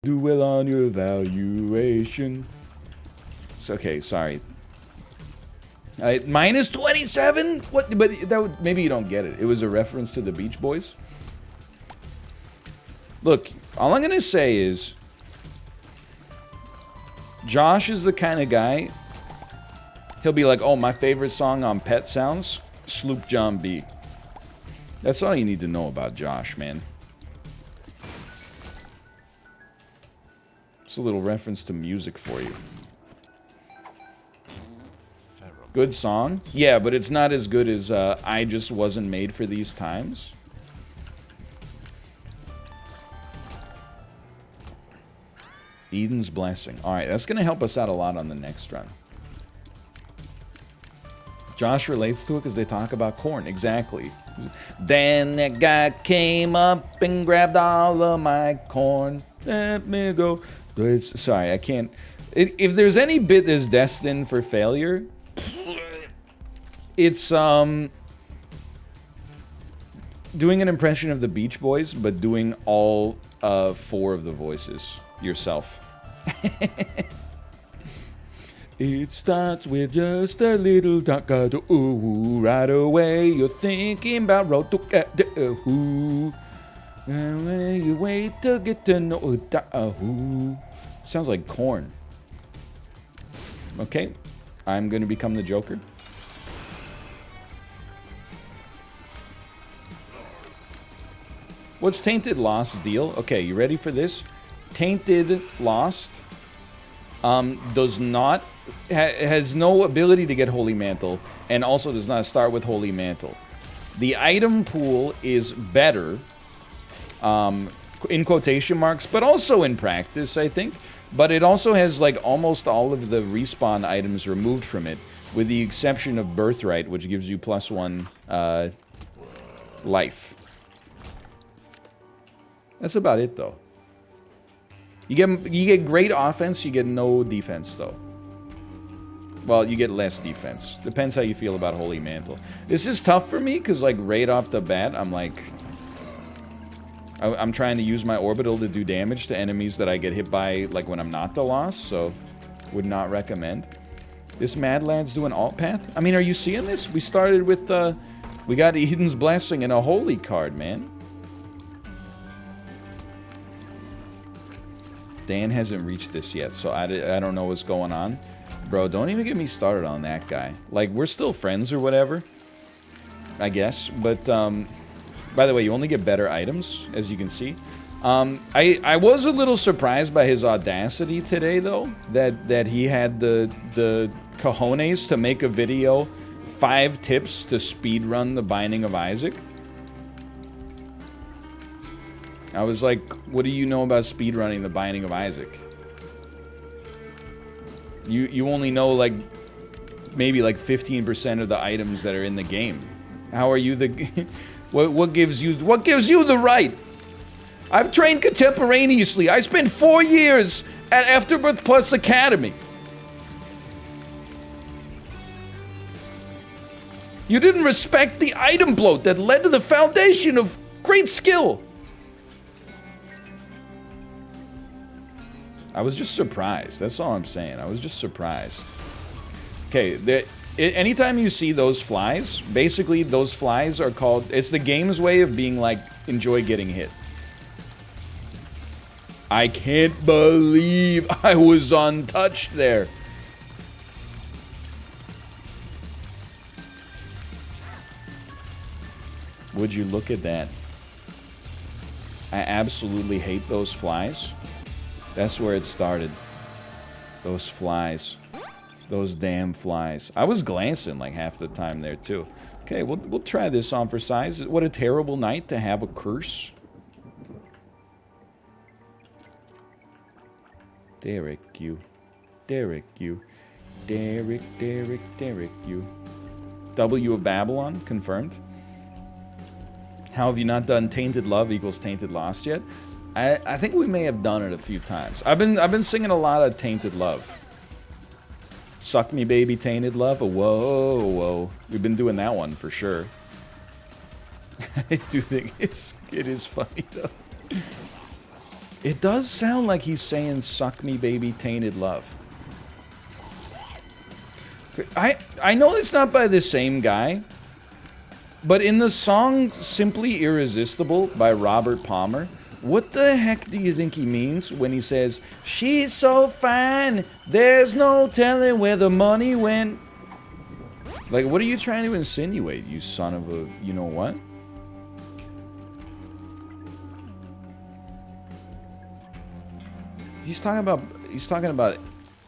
Do well on your evaluation. It's okay, sorry. Minus 27? What? But that would, maybe you don't get it. It was a reference to the Beach Boys. Look, all I'm gonna say is Josh is the kind of guy, he'll be like, oh, my favorite song on Pet Sounds, Sloop John B. That's all you need to know about Josh, man. It's a little reference to music for you. Good song? Yeah, but it's not as good as I Just Wasn't Made for These Times. Eden's Blessing. Alright, that's going to help us out a lot on the next run. Josh relates to it because they talk about corn. Exactly. Then that guy came up and grabbed all of my corn. Let me go. Sorry, I can't. If there's any bit that's destined for failure, it's doing an impression of the Beach Boys, but doing all 4 of the voices yourself. It starts with just a little ooh, right away you're thinking about road to ooh. And when you wait to get to know ooh. Sounds like corn. Okay, I'm gonna become the Joker. What's Tainted Lost deal? Okay, you ready for this? Tainted Lost does not has no ability to get Holy Mantle, and also does not start with Holy Mantle. The item pool is better, in quotation marks, but also in practice, I think. But it also has like almost all of the respawn items removed from it, with the exception of Birthright, which gives you +1 life. That's about it, though. You get great offense, you get no defense, though. Well, you get less defense. Depends how you feel about Holy Mantle. This is tough for me, because, like, right off the bat, I'm like... I'm trying to use my orbital to do damage to enemies that I get hit by, like, when I'm not the Lost, so... would not recommend. This Mad Lad's doing alt path? I mean, are you seeing this? We started with, we got Eden's Blessing and a Holy card, man. Dan hasn't reached this yet, so I don't know what's going on. Bro, don't even get me started on that guy. Like, we're still friends or whatever, I guess. But, by the way, you only get better items, as you can see. I was a little surprised by his audacity today, though. That he had the cojones to make a video, 5 tips to speedrun the Binding of Isaac. I was like, what do you know about speedrunning the Binding of Isaac? You only know, like, maybe like 15% of the items that are in the game. How are you the... what gives you the right? I've trained contemporaneously. I spent 4 years at Afterbirth Plus Academy. You didn't respect the item bloat that led to the foundation of great skill. I was just surprised. That's all I'm saying. I was just surprised. Okay, anytime you see those flies, basically those flies are called... It's the game's way of being like, enjoy getting hit. I can't believe I was untouched there. Would you look at that? I absolutely hate those flies. That's where it started. Those flies. Those damn flies. I was glancing like half the time there too. Okay, we'll try this on for size. What a terrible night to have a curse. Derek, you. Derek, you. Derek, you. W of Babylon, confirmed. How have you not done Tainted Love equals Tainted Lost yet? I think we may have done it a few times. I've been singing a lot of Tainted Love. Suck Me Baby Tainted Love. Whoa, whoa. We've been doing that one for sure. I do think it is funny though. It does sound like he's saying, suck me, baby, tainted love. I know it's not by the same guy, but in the song Simply Irresistible by Robert Palmer, what the heck do you think he means when he says, she's so fine, there's no telling where the money went? Like, what are you trying to insinuate, you son of a you-know-what? He's talking about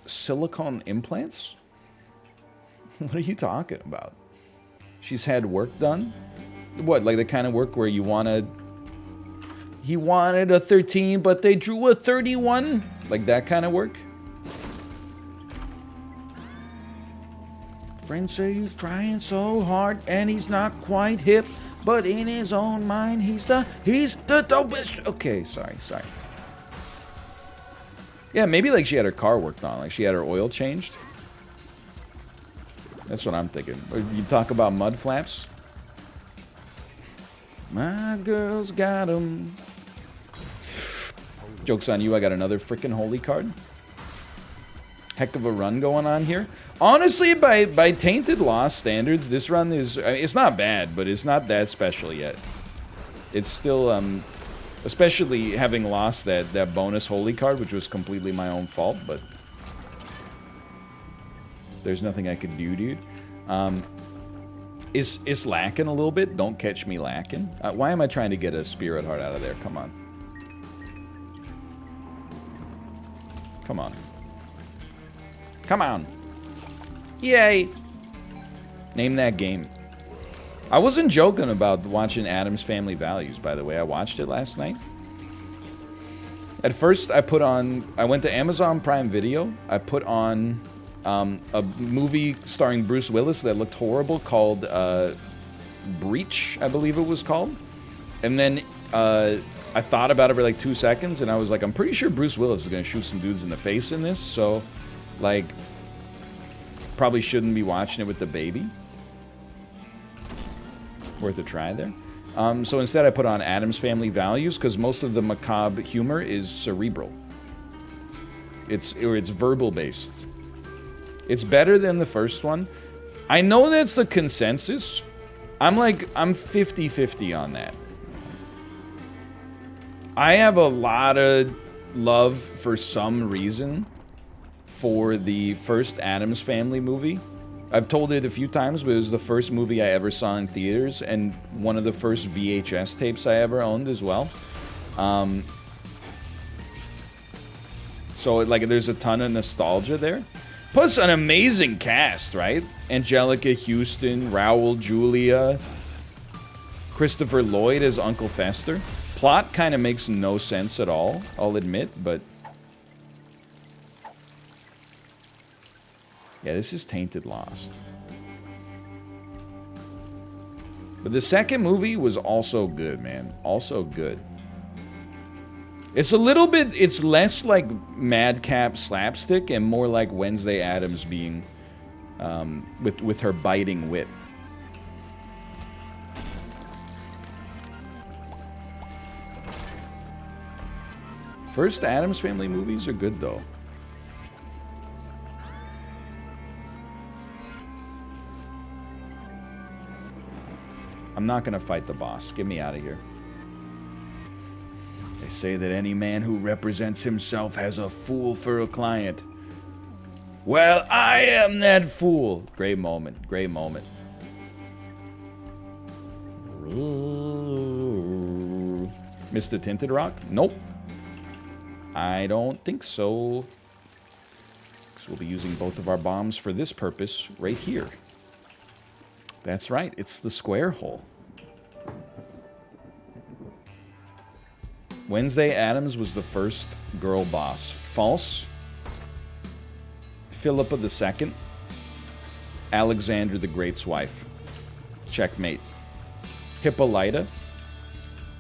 silicone implants? What are you talking about? She's had work done? What, like the kind of work where you wanted... He wanted a 13, but they drew a 31? Like that kind of work? Friends say he's trying so hard, and he's not quite hip, but in his own mind, he's the dopest. Okay, sorry. Yeah, maybe like she had her car worked on, like she had her oil changed. That's what I'm thinking. Or you talk about mud flaps? My girl's got 'em. Joke's on you, I got another freaking holy card. Heck of a run going on here. Honestly, by Tainted Lost standards, this run is... I mean, it's not bad, but it's not that special yet. It's still, especially having lost that bonus holy card, which was completely my own fault, but... There's nothing I could do, dude. It's lacking a little bit. Don't catch me lacking. Why am I trying to get a Spirit Heart out of there? Come on. Come on. Come on. Yay. Name that game. I wasn't joking about watching Addams Family Values, by the way. I watched it last night. At first, I went to Amazon Prime Video. I put on... a movie starring Bruce Willis that looked horrible called Breach, I believe it was called. And then I thought about it for like 2 seconds, and I was like, I'm pretty sure Bruce Willis is going to shoot some dudes in the face in this, so, like, probably shouldn't be watching it with the baby. Worth a try there. So instead I put on Addams Family Values, because most of the macabre humor is cerebral. It's verbal-based. It's better than the first one. I know that's the consensus. I'm 50-50 on that. I have a lot of love for some reason for the first Addams Family movie. I've told it a few times, but it was the first movie I ever saw in theaters and one of the first VHS tapes I ever owned as well. So like there's a ton of nostalgia there. Plus, an amazing cast, right? Angelica Houston, Raul Julia, Christopher Lloyd as Uncle Fester. Plot kind of makes no sense at all, I'll admit, but... Yeah, this is Tainted Lost. But the second movie was also good, man. Also good. It's a little bit, it's less like madcap slapstick and more like Wednesday Addams being, with her biting wit. First Addams Family movies are good though. I'm not gonna fight the boss. Get me out of here. They say that any man who represents himself has a fool for a client. Well, I am that fool. Great moment. Great moment. Mr. Tinted Rock? Nope. I don't think so. Because we'll be using both of our bombs for this purpose right here. That's right. It's the square hole. Wednesday Addams was the first girl boss. False. Philippa II. Alexander the Great's wife. Checkmate. Hippolyta.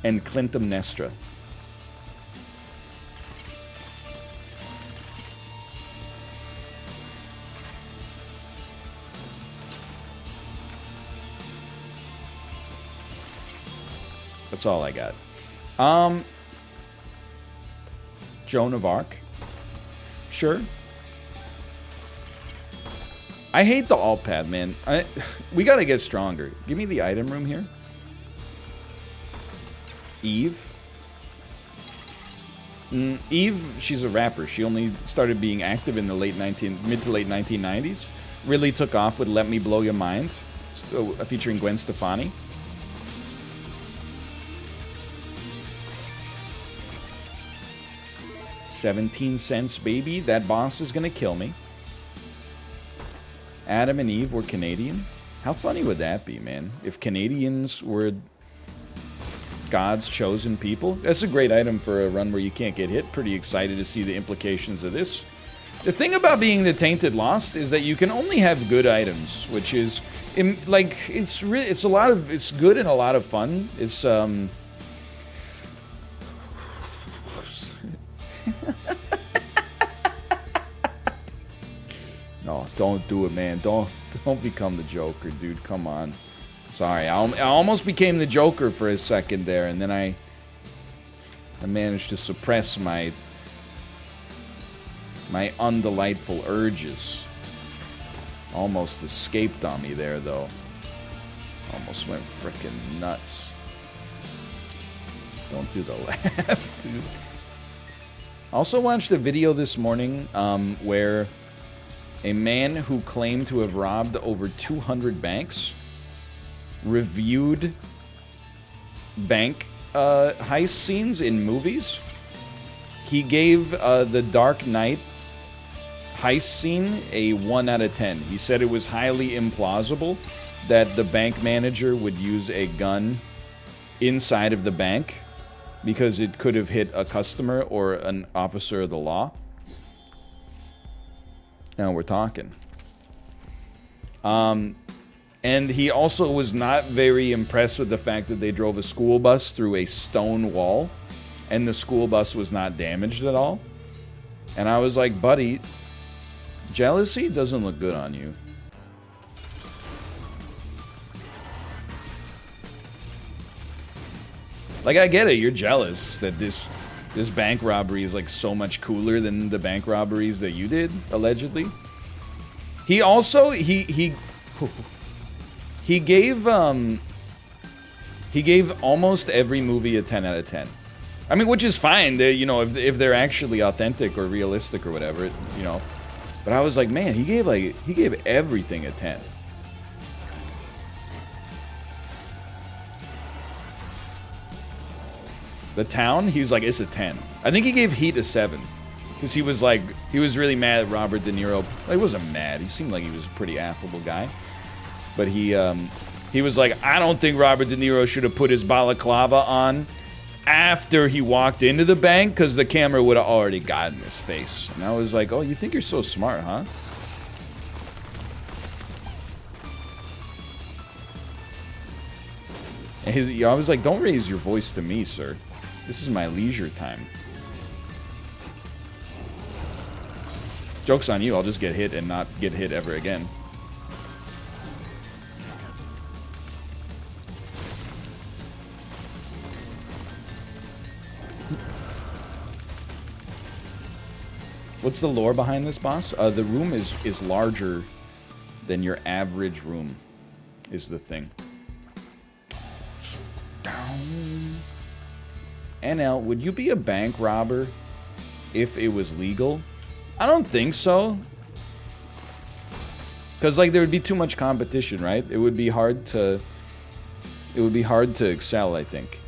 And Clytemnestra. That's all I got. Joan of Arc. Sure. I hate the alt pad, man. We gotta get stronger. Give me the item room here. Eve. Eve, she's a rapper. She only started being active in the mid to late 1990s. Really took off with Let Me Blow Your Mind, featuring Gwen Stefani. $0.17, baby. That boss is gonna kill me. Adam and Eve were Canadian. How funny would that be, man? If Canadians were God's chosen people. That's a great item for a run where you can't get hit. Pretty excited to see the implications of this. The thing about being the Tainted Lost is that you can only have good items, which is like it's good and a lot of fun. It's No, don't do it, man. Don't become the Joker, dude. Come on. Sorry, I almost became the Joker for a second there, and then I managed to suppress my undelightful urges. Almost escaped on me there, though. Almost went frickin' nuts. Don't do the laugh, dude. Also watched a video this morning where a man who claimed to have robbed over 200 banks reviewed bank heist scenes in movies. He gave the Dark Knight heist scene a 1 out of 10. He said it was highly implausible that the bank manager would use a gun inside of the bank because it could have hit a customer or an officer of the law. Now we're talking. And he also was not very impressed with the fact that they drove a school bus through a stone wall and the school bus was not damaged at all. And I was like, buddy, jealousy doesn't look good on you. Like, I get it, you're jealous that this bank robbery is like so much cooler than the bank robberies that you did, allegedly. He also, he gave almost every movie a 10 out of 10. I mean, which is fine, you know, if they're actually authentic or realistic or whatever, you know. But I was like, man, he gave everything a 10. The Town, he's like, it's a 10. I think he gave Heat a 7. Because he was like, he was really mad at Robert De Niro. He wasn't mad, he seemed like he was a pretty affable guy. But he was like, I don't think Robert De Niro should have put his balaclava on after he walked into the bank, because the camera would have already gotten his face. And I was like, oh, you think you're so smart, huh? And I was like, don't raise your voice to me, sir. This is my leisure time. Joke's on you, I'll just get hit and not get hit ever again. What's the lore behind this boss? The room is larger than your average room, is the thing. NL, would you be a bank robber if it was legal? I don't think so. Because, like, there would be too much competition, right? It would be hard to excel, I think.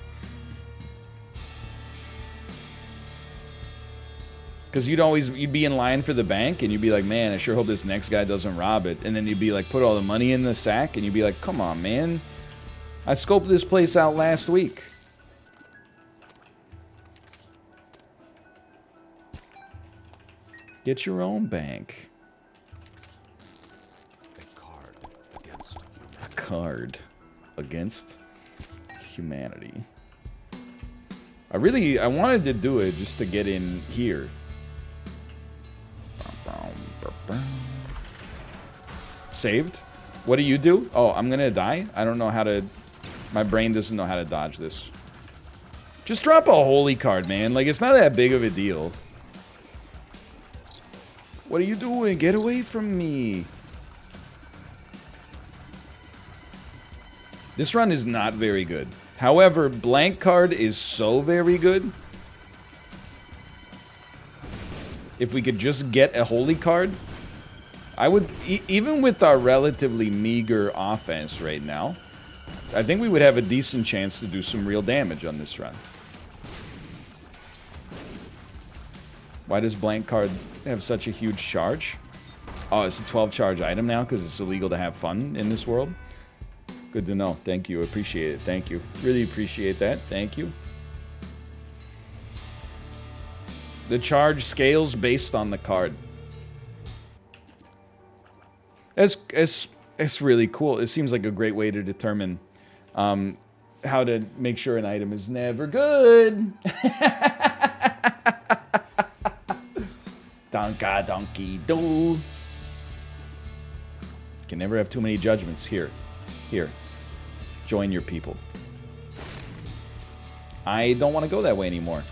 Because you'd be in line for the bank, and you'd be like, man, I sure hope this next guy doesn't rob it. And then you'd be like, put all the money in the sack, and you'd be like, come on, man. I scoped this place out last week. Get your own bank. A card against humanity. I wanted to do it just to get in here. Saved? What do you do? Oh, I'm gonna die? I don't know how to... My brain doesn't know how to dodge this. Just drop a holy card, man. Like, it's not that big of a deal. What are you doing? Get away from me. This run is not very good. However, blank card is so very good. If we could just get a holy card, I would, even with our relatively meager offense right now, I think we would have a decent chance to do some real damage on this run. Why does blank card have such a huge charge? Oh, it's a 12 charge item now because it's illegal to have fun in this world. Good to know. Thank you. Appreciate it. Thank you. Really appreciate that. Thank you. The charge scales based on the card. It's really cool. It seems like a great way to determine how to make sure an item is never good. Donka donkey do. Can never have too many judgments. Here. Join your people. I don't want to go that way anymore.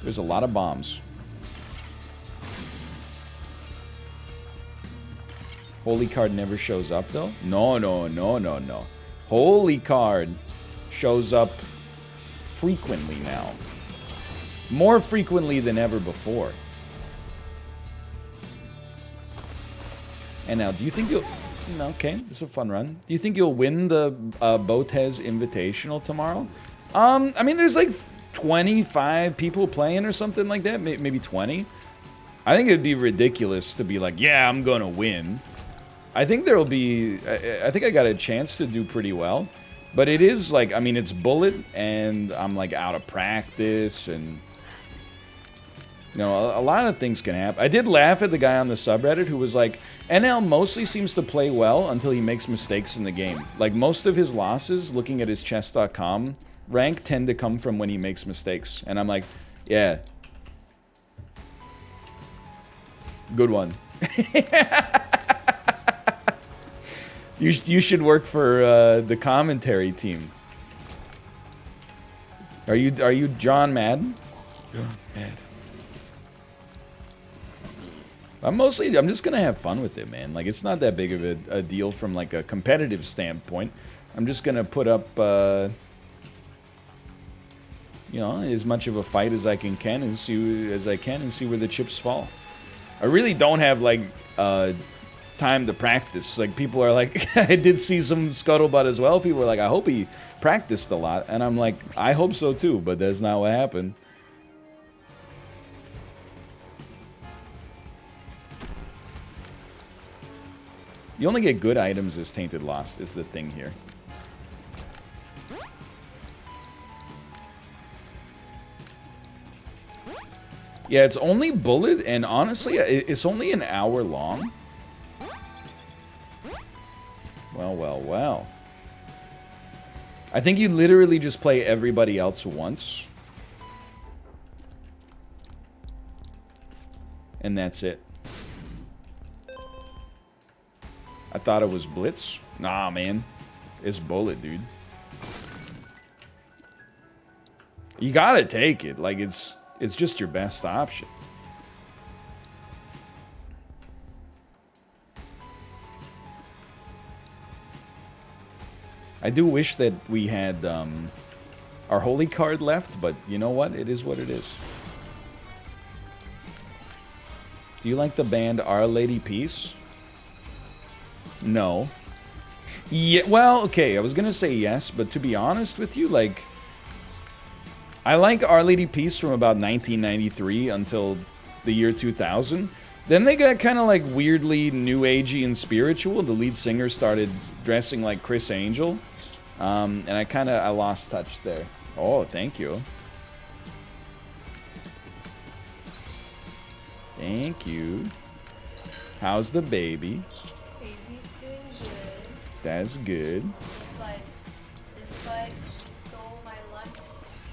There's a lot of bombs. Holy card never shows up, though? No. Holy card shows up frequently now. More frequently than ever before. And now, do you think you'll... Okay, this is a fun run. Do you think you'll win the Botez Invitational tomorrow? I mean, there's like 25 people playing or something like that. Maybe 20. I think it'd be ridiculous to be like, yeah, I'm gonna win. I think there'll be... I think I got a chance to do pretty well. But it is like, I mean, it's bullet, and I'm like out of practice, and... You know, a lot of things can happen. I did laugh at the guy on the subreddit who was like, NL mostly seems to play well until he makes mistakes in the game. Like, most of his losses, looking at his chess.com rank, tend to come from when he makes mistakes. And I'm like, yeah. Good one. You should work for the commentary team. Are you John Madden? John Madden. I'm just gonna have fun with it, man. Like, it's not that big of a deal from, like, a competitive standpoint. I'm just gonna put up, you know, as much of a fight as I can and see where the chips fall. I really don't have, like, time to practice. Like, people are like, I did see some scuttlebutt as well. People are like, I hope he practiced a lot. And I'm like, I hope so too, but that's not what happened. You only get good items as Tainted Lost, is the thing here. Yeah, it's only bullet, and honestly, it's only an hour long. Well. I think you literally just play everybody else once. And that's it. I thought it was Blitz. Nah, man. It's bullet, dude. You gotta take it. Like, it's just your best option. I do wish that we had our holy card left, but you know what? It is what it is. Do you like the band Our Lady Peace? No. Yeah, well, okay, I was gonna say yes, but to be honest with you, like, I like Our Lady Peace from about 1993 until the year 2000. Then they got kind of like weirdly new agey and spiritual. The lead singer started dressing like Chris Angel. And I lost touch there. Oh, thank you. Thank you. How's the baby? Baby's doing good. That's good. But despite she stole my lunch,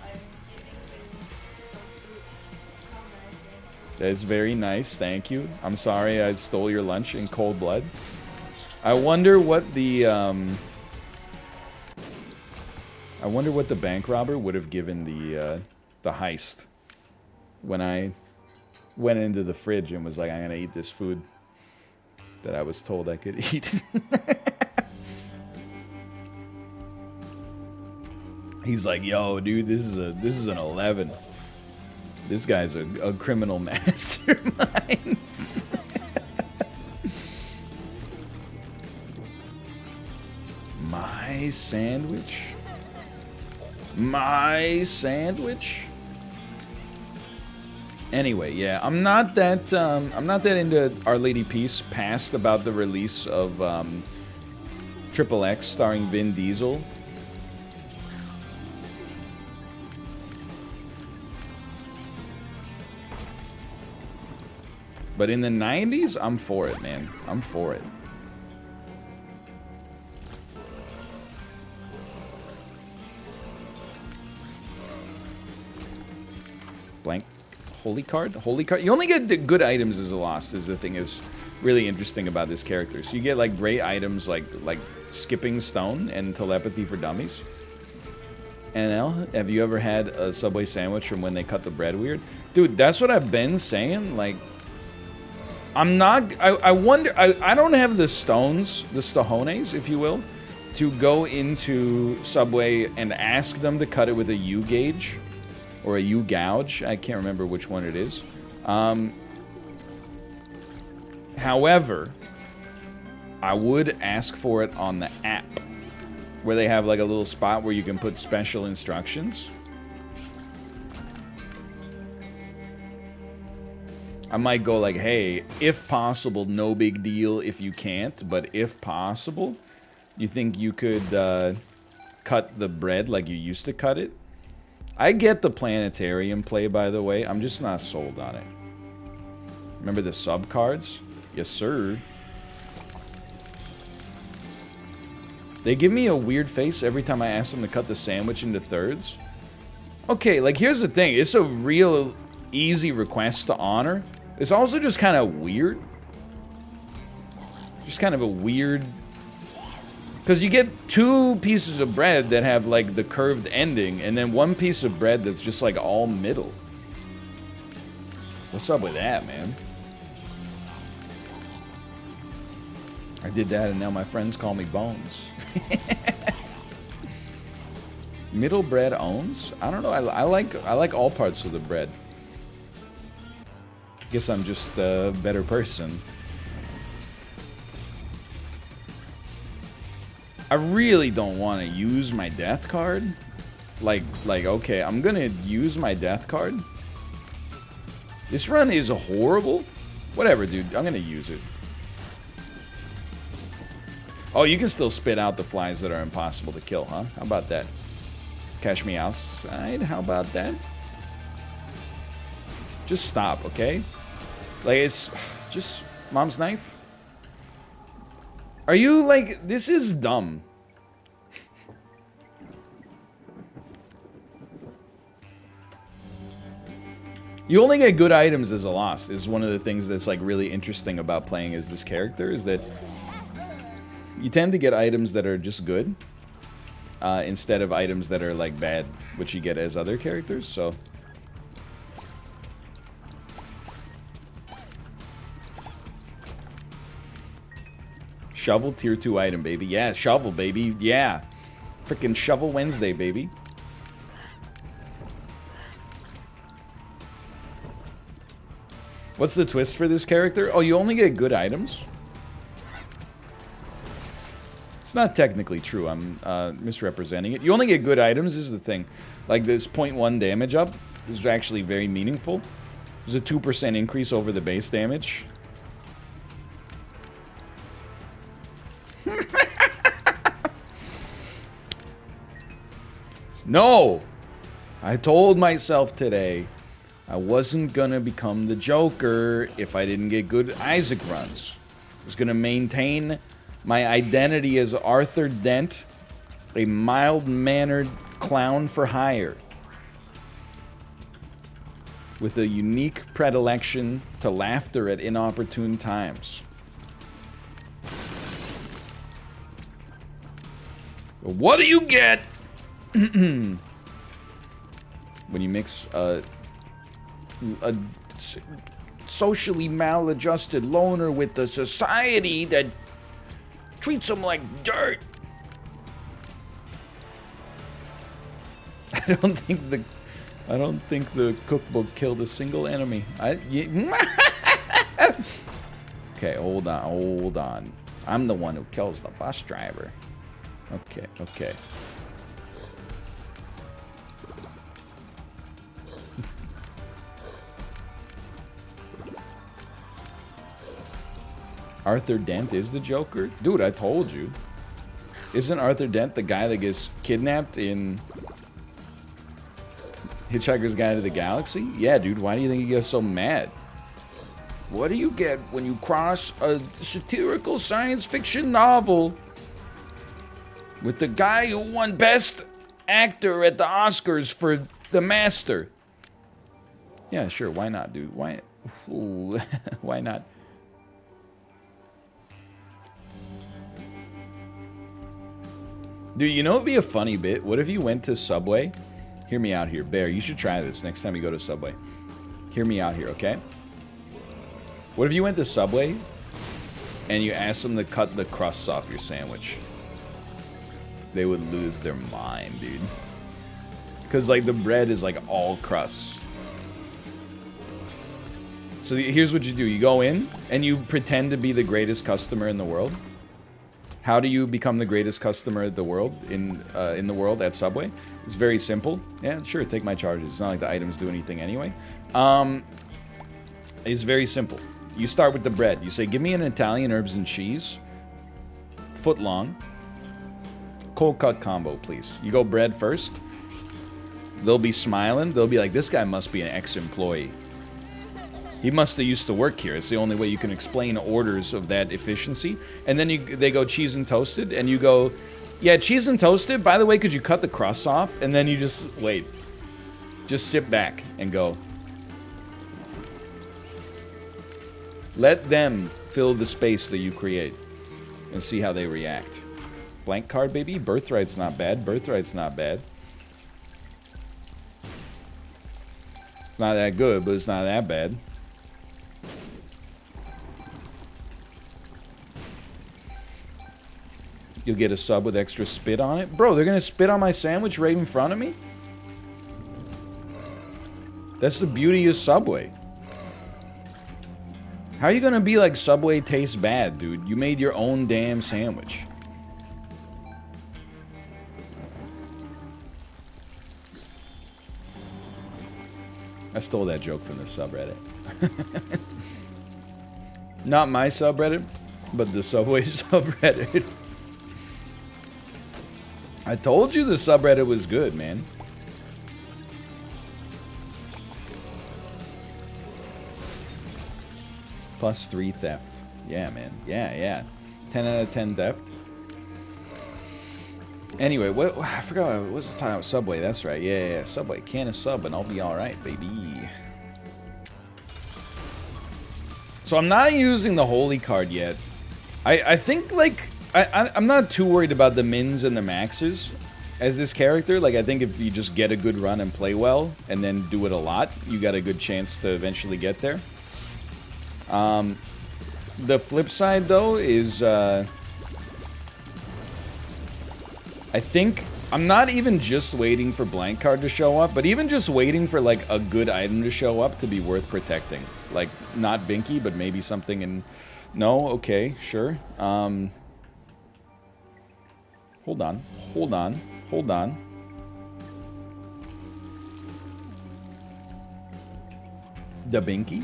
I'm giving you some fruits. That's very nice, thank you. I'm sorry I stole your lunch in cold blood. I wonder what the bank robber would have given the heist when I went into the fridge and was like, I'm gonna eat this food that I was told I could eat. He's like, yo, dude, this is an 11. This guy's a criminal mastermind. My sandwich? My sandwich? Anyway, yeah, I'm not that into Our Lady Peace past about the release of Triple X starring Vin Diesel. But in the 90s, I'm for it, man. I'm for it. Blank. Holy card? Holy card? You only get the good items as a lost, is the thing is really interesting about this character. So you get like great items like skipping stone and telepathy for dummies. NL, have you ever had a Subway sandwich from when they cut the bread weird? Dude, that's what I've been saying. Like, I'm not, I wonder, I don't have the stones, the stojones, if you will, to go into Subway and ask them to cut it with a U gauge. Or a U gouge. I can't remember which one it is. However, I would ask for it on the app, where they have like a little spot where you can put special instructions. I might go like, hey, if possible, no big deal if you can't, but if possible, you think you could cut the bread like you used to cut it? I get the planetarium play, by the way. I'm just not sold on it. Remember the sub cards? Yes, sir. They give me a weird face every time I ask them to cut the sandwich into thirds. Okay, like, here's the thing. It's a real easy request to honor. It's also just kind of weird. Just kind of a weird... Because you get two pieces of bread that have, like, the curved ending, and then one piece of bread that's just, like, all middle. What's up with that, man? I did that, and now my friends call me Bones. Middle bread owns? I don't know. I like all parts of the bread. Guess I'm just a better person. I really don't want to use my death card. Like, okay, I'm gonna use my death card. This run is horrible. Whatever, dude. I'm gonna use it. Oh, you can still spit out the flies that are impossible to kill, huh? How about that? Catch me outside? How about that? Just stop, okay? Like, it's just mom's knife. Are you like, this is dumb. You only get good items as a lost is one of the things that's like really interesting about playing as this character, is that you tend to get items that are just good instead of items that are like bad, which you get as other characters, so. Shovel tier 2 item, baby. Yeah, shovel, baby. Yeah. Freaking Shovel Wednesday, baby. What's the twist for this character? Oh, you only get good items? It's not technically true. I'm misrepresenting it. You only get good items is the thing. Like this 0.1 damage up is actually very meaningful. There's a 2% increase over the base damage. No! I told myself today I wasn't gonna become the Joker if I didn't get good Isaac runs. I was gonna maintain my identity as Arthur Dent, a mild-mannered clown for hire, with a unique predilection to laughter at inopportune times. What do you get when you mix socially maladjusted loner with a society that treats him like dirt. I don't think the cookbook killed a single enemy. Okay, hold on. I'm the one who kills the bus driver. Okay. Arthur Dent is the Joker? Dude, I told you. Isn't Arthur Dent the guy that gets kidnapped in Hitchhiker's Guide to the Galaxy? Yeah, dude, why do you think he gets so mad? What do you get when you cross a satirical science fiction novel with the guy who won Best Actor at the Oscars for The Master? Yeah, sure, why not, dude? Why? Ooh, why not? Dude, you know it'd be a funny bit? What if you went to Subway? Hear me out here. Bear, you should try this next time you go to Subway. Hear me out here, okay? What if you went to Subway and you asked them to cut the crusts off your sandwich? They would lose their mind, dude. Because, like, the bread is, like, all crusts. So here's what you do. You go in and you pretend to be the greatest customer in the world. How do you become the greatest customer in the world at Subway? It's very simple. Yeah, sure, take my charges. It's not like the items do anything anyway. It's very simple. You start with the bread. You say, give me an Italian herbs and cheese, foot long, cold cut combo, please. You go bread first. They'll be smiling. They'll be like, this guy must be an ex-employee. He must have used to work here. It's the only way you can explain orders of that efficiency. And then they go cheese and toasted, and you go, yeah, cheese and toasted. By the way, could you cut the crusts off? And then you just wait. Just sit back and go. Let them fill the space that you create and see how they react. Blank card, baby. Birthright's not bad. Birthright's not bad. It's not that good, but it's not that bad. You'll get a sub with extra spit on it. Bro, they're gonna spit on my sandwich right in front of me? That's the beauty of Subway. How are you gonna be like, Subway tastes bad, dude? You made your own damn sandwich. I stole that joke from the subreddit. Not my subreddit, but the Subway subreddit. I told you the subreddit was good, man. +3 theft. Yeah, man. Yeah. 10 out of 10 theft. Anyway, what? I forgot what was the time. Subway, that's right. Yeah. Subway. Can a sub and I'll be alright, baby. So I'm not using the holy card yet. I think, like, I'm not too worried about the mins and the maxes as this character. Like, I think if you just get a good run and play well, and then do it a lot, you got a good chance to eventually get there. The flip side, though, is, I think I'm not even just waiting for blank card to show up, but even just waiting for, like, a good item to show up to be worth protecting. Like, not Binky, but maybe something in... No? Okay, sure. Hold on. The Binky?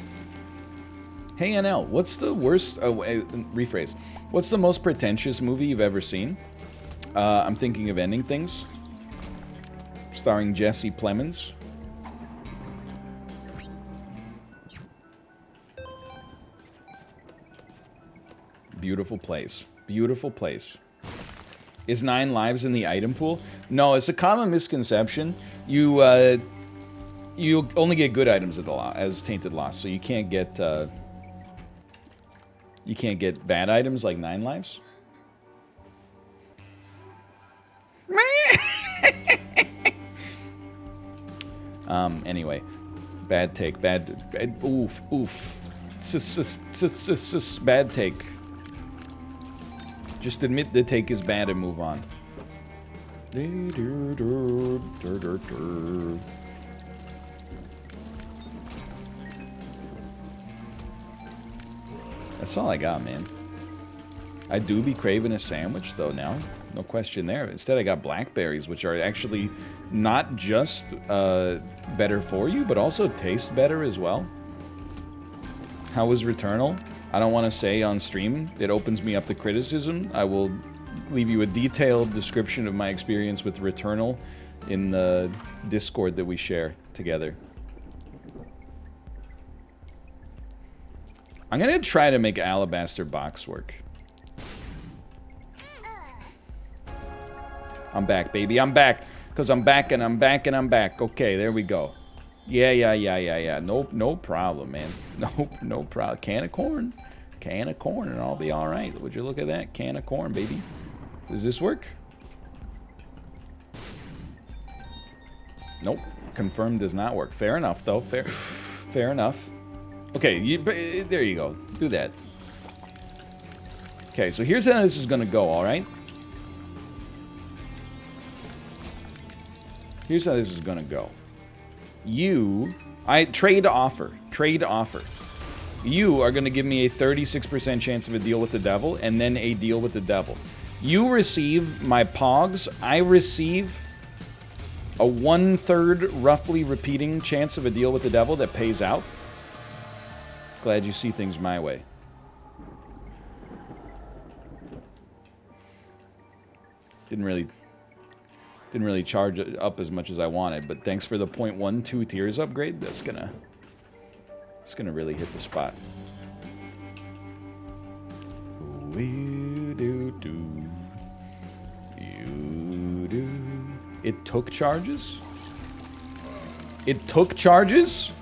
Hey, NL, what's the worst... rephrase. What's the most pretentious movie you've ever seen? I'm thinking of Ending Things. Starring Jesse Plemons. Beautiful place. Beautiful place. Is 9 lives in the item pool? No, it's a common misconception. You only get good items as Tainted Lost, so you can't get bad items like 9 lives. Anyway, bad take. Oof. Bad take. Just admit the take is bad and move on. That's all I got, man. I do be craving a sandwich, though, now. No question there. Instead, I got blackberries, which are actually not just better for you, but also taste better as well. How was Returnal? I don't want to say on stream. It opens me up to criticism. I will leave you a detailed description of my experience with Returnal in the Discord that we share together. I'm gonna try to make Alabaster Box work. I'm back, baby. I'm back. Because I'm back and I'm back and I'm back. Okay, there we go. Yeah. No problem, man. No problem. Can of corn. Can of corn and I'll be alright. Would you look at that? Can of corn, baby. Does this work? Nope. Confirmed does not work. Fair enough, though. Fair enough. Okay, there you go. Do that. Okay, so here's how this is gonna go, alright? Here's how this is gonna go. Trade offer. You are gonna give me a 36% chance of a deal with the devil, and then a deal with the devil. You receive my pogs. I receive a 1/3 roughly repeating chance of a deal with the devil that pays out. Glad you see things my way. Didn't really charge it up as much as I wanted, but thanks for the 0.12 tiers upgrade. It's gonna really hit the spot. It took charges? It took charges?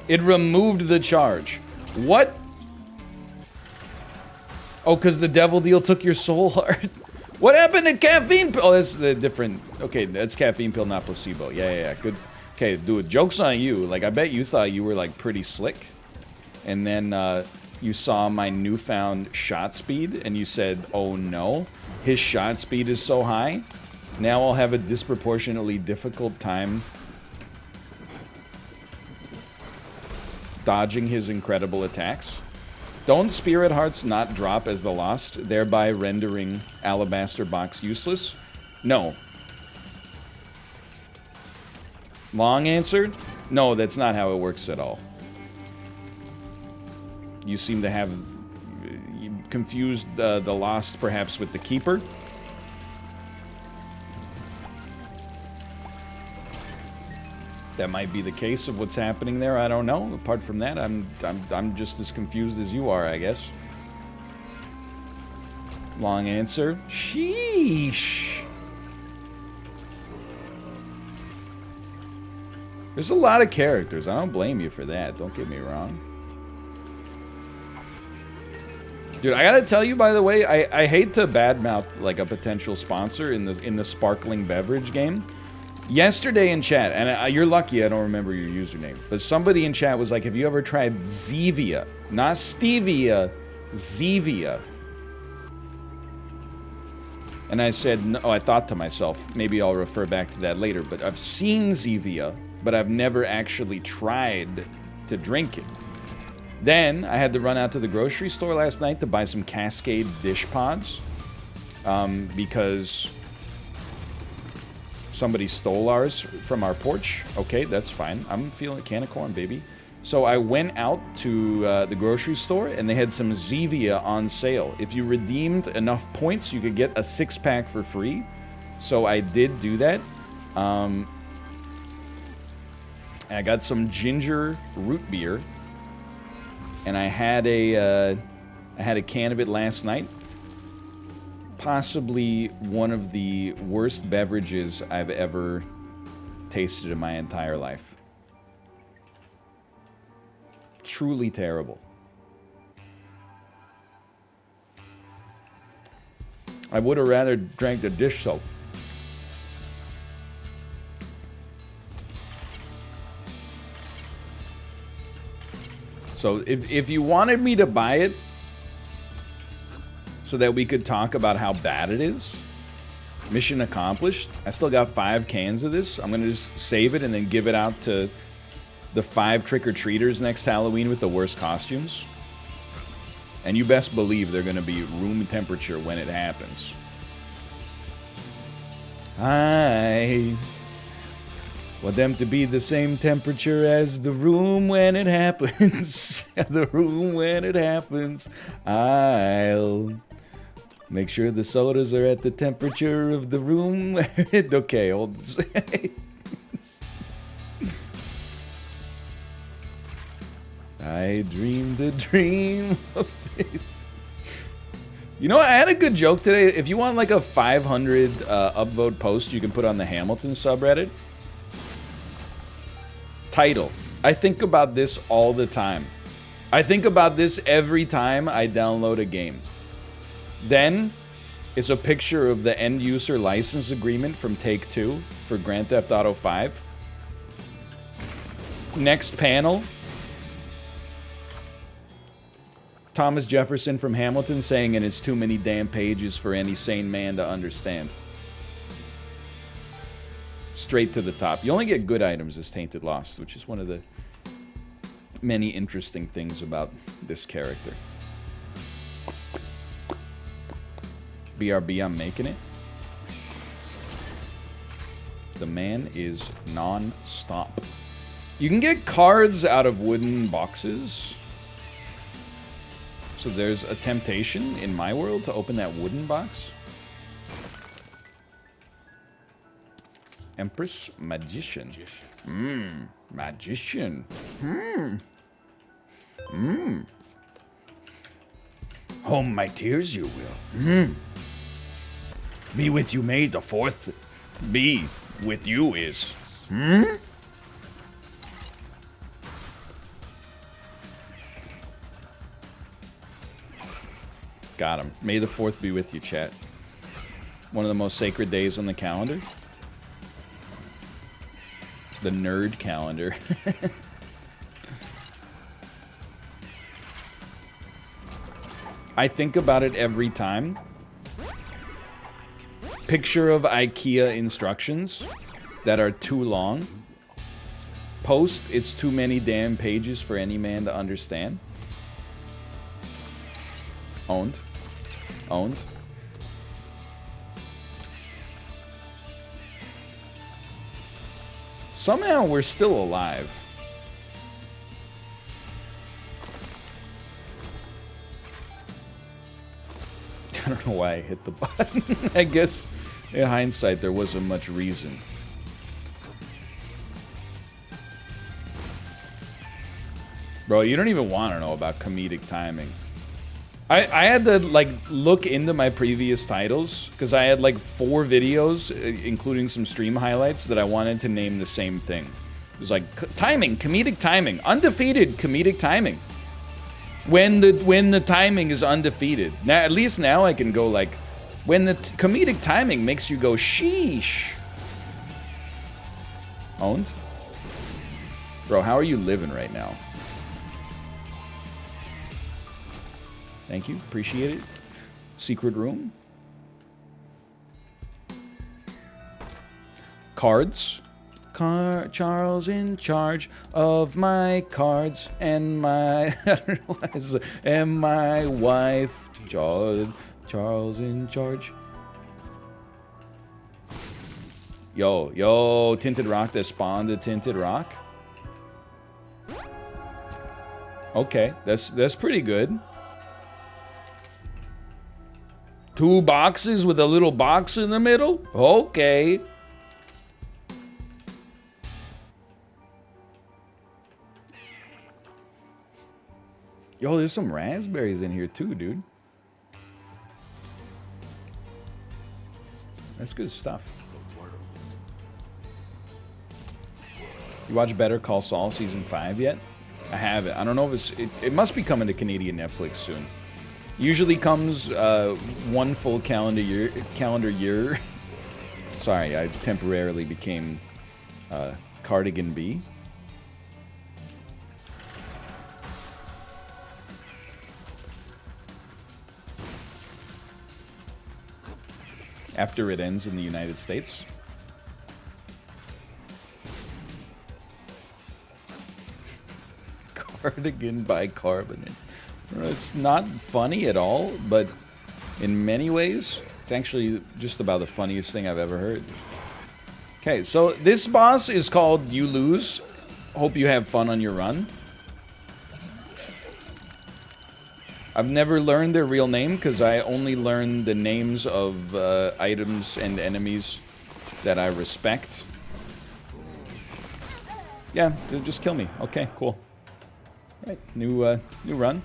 It removed the charge. What? Oh, because the devil deal took your soul heart. What happened to caffeine pill? Oh, that's the different. Okay, that's caffeine pill, not placebo. Yeah. Good. Okay, dude, joke's on you. Like, I bet you thought you were, like, pretty slick. And then, you saw my newfound shot speed, and you said, oh no, his shot speed is so high. Now I'll have a disproportionately difficult time dodging his incredible attacks. Don't Spirit Hearts not drop as the Lost, thereby rendering Alabaster Box useless? No. Long answer? No, that's not how it works at all. You seem to have confused the Lost perhaps with the Keeper. That might be the case of what's happening there. I don't know. Apart from that, I'm just as confused as you are, I guess. Long answer. Sheesh. There's a lot of characters. I don't blame you for that. Don't get me wrong. Dude, I gotta tell you, by the way, I hate to badmouth like a potential sponsor in the sparkling beverage game. Yesterday in chat, and you're lucky I don't remember your username, but somebody in chat was like, have you ever tried Zevia? Not Stevia, Zevia. And I said, no, I thought to myself, maybe I'll refer back to that later, but I've seen Zevia, but I've never actually tried to drink it. Then, I had to run out to the grocery store last night to buy some Cascade dish pods, because somebody stole ours from our porch. Okay, that's fine. I'm feeling a can of corn, baby. So I went out to the grocery store, and they had some Zevia on sale. If you redeemed enough points, you could get a 6-pack for free. So I did do that. I got some ginger root beer, and I had a can of it last night. Possibly one of the worst beverages I've ever tasted in my entire life. Truly terrible. I would have rather drank the dish soap. So if you wanted me to buy it so that we could talk about how bad it is, mission accomplished. I still got 5 cans of this. I'm going to just save it and then give it out to the 5 trick-or-treaters next Halloween with the worst costumes. And you best believe they're going to be room temperature when it happens. I want them to be the same temperature as the room when it happens. The room when it happens. I'll make sure the sodas are at the temperature of the room. Okay, hold on. I dreamed a dream of this. You know, I had a good joke today. If you want like a 500 upvote post you can put on the Hamilton subreddit. Title. I think about this all the time. I think about this every time I download a game. Then, it's a picture of the end user license agreement from Take-Two for Grand Theft Auto 5. Next panel. Thomas Jefferson from Hamilton saying, and it's too many damn pages for any sane man to understand. Straight to the top. You only get good items as Tainted Lost, which is one of the many interesting things about this character. BRB, I'm making it. The man is non-stop. You can get cards out of wooden boxes. So there's a temptation in my world to open that wooden box. Empress Magician. Magician. Home my tears you will. Be with you May the 4th. Be with you is. Got him. May the 4th be with you, chat. One of the most sacred days on the calendar. The nerd calendar. I think about it every time. Picture of IKEA instructions that are too long. Post, it's too many damn pages for any man to understand. Owned. Owned. Somehow we're still alive. I don't know why I hit the button. I guess in hindsight there wasn't much reason. Bro, you don't even want to know about comedic timing. I had to, like, look into my previous titles, because I had, like, 4 videos, including some stream highlights, that I wanted to name the same thing. It was like, timing, comedic timing, undefeated comedic timing. When the timing is undefeated. Now, at least now I can go, like, when the comedic timing makes you go, sheesh. Owned? Bro, how are you living right now? Thank you. Appreciate it. Secret room. Cards. Charles in charge of my cards and my I don't know why it's, and my wife. Charles in charge. Yo, Tinted Rock that spawned a Tinted Rock. Okay, that's pretty good. 2 boxes with a little box in the middle? Okay. Yo, there's some raspberries in here too, dude. That's good stuff. You watch Better Call Saul Season 5 yet? I haven't. I don't know if it must be coming to Canadian Netflix soon. Usually comes 1 full calendar year. Sorry, I temporarily became Cardigan B. after it ends in the United States. Cardigan bicarbonate. It's not funny at all, but in many ways, it's actually just about the funniest thing I've ever heard. Okay, so this boss is called You Lose. Hope you have fun on your run. I've never learned their real name because I only learned the names of items and enemies that I respect. Yeah, they'll just kill me. Okay, cool. Right, new run.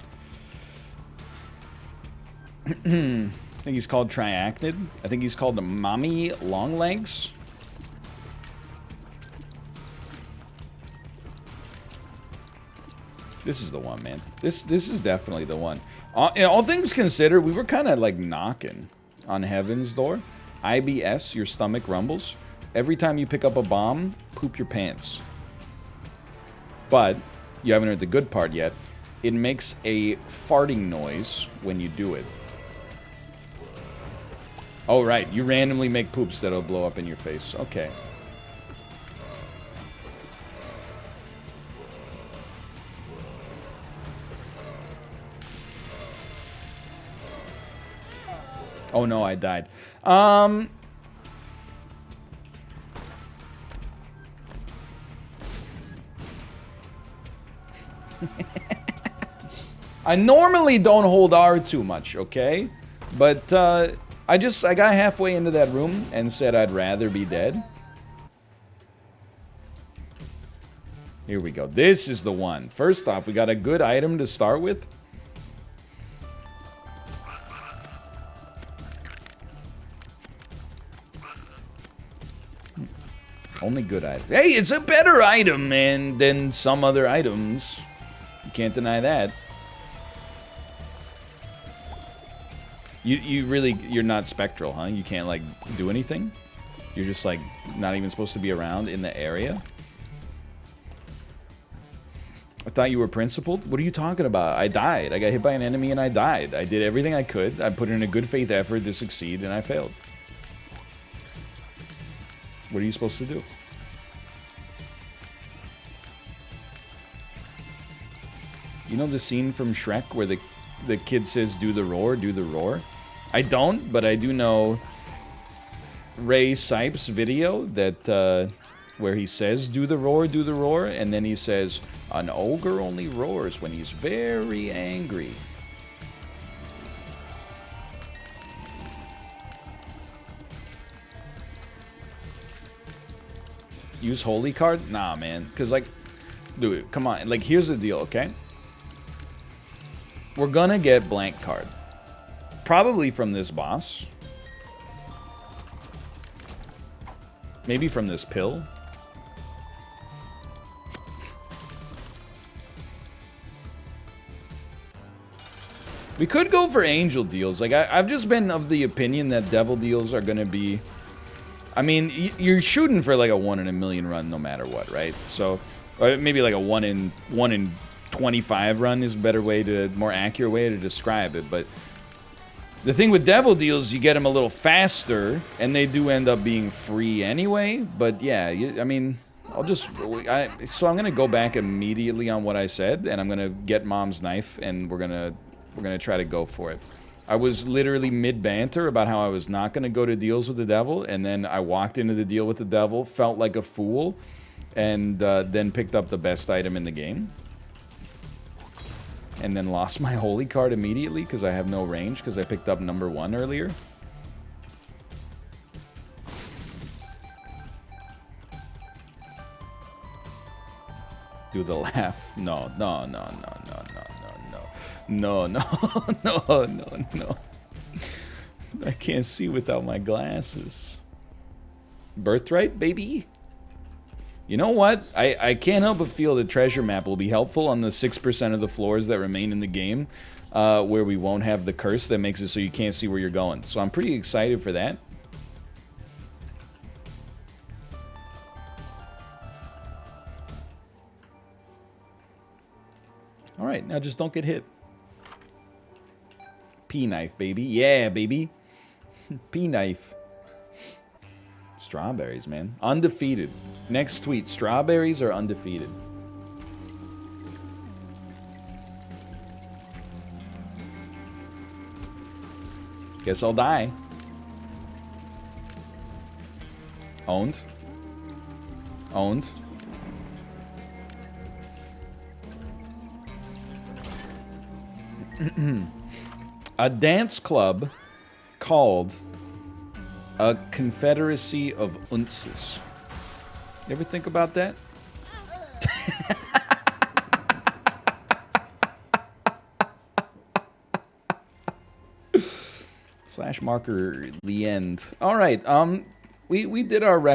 I think he's called Triachnid. I think he's called the Mommy Longlegs. This is the one, man. This is definitely the one. All things considered, we were kind of like knocking on Heaven's Door. IBS, your stomach rumbles. Every time you pick up a bomb, poop your pants. But you haven't heard the good part yet. It makes a farting noise when you do it. Oh, right. You randomly make poops that'll blow up in your face. Okay. Oh no, I died. I normally don't hold R too much, okay? But I got halfway into that room and said I'd rather be dead. Here we go. This is the one. First off, we got a good item to start with. Only good item. Hey, it's a better item, man, than some other items. You can't deny that. You're not spectral, huh? You can't, like, do anything? You're just, like, not even supposed to be around in the area? I thought you were principled? What are you talking about? I died. I got hit by an enemy and I died. I did everything I could. I put in a good faith effort to succeed and I failed. What are you supposed to do? You know the scene from Shrek where the kid says, do the roar? I don't, but I do know Ray Sipes' video that, where he says, do the roar, and then he says, an ogre only roars when he's very angry. Use holy card? Nah, man. Because, like, dude, come on. Like, here's the deal, okay? We're gonna get blank card. Probably from this boss. Maybe from this pill. We could go for angel deals. Like, I've just been of the opinion that devil deals are gonna be... I mean, you're shooting for like a 1 in a million run no matter what, right? So, or maybe like a 1 in 25 run is a better way to, more accurate way to describe it. But the thing with devil deals, you get them a little faster, and they do end up being free anyway. But yeah, I mean, so I'm gonna go back immediately on what I said, and I'm gonna get Mom's knife, and we're gonna try to go for it. I was literally mid-banter about how I was not going to go to deals with the devil, and then I walked into the deal with the devil, felt like a fool, and then picked up the best item in the game. And then lost my holy card immediately because I have no range because I picked up number 1 earlier. Do the laugh. No. No. I can't see without my glasses. Birthright, baby? You know what? I can't help but feel the treasure map will be helpful on the 6% of the floors that remain in the game, where we won't have the curse that makes it so you can't see where you're going. So I'm pretty excited for that. Alright, now just don't get hit. P-knife, baby. Yeah, baby. P-knife. Strawberries, man. Undefeated. Next tweet. Strawberries are undefeated. Guess I'll die. Owned. Owned. A dance club called a Confederacy of Unces. You ever think about that? Slash marker the end. All right. We did our record.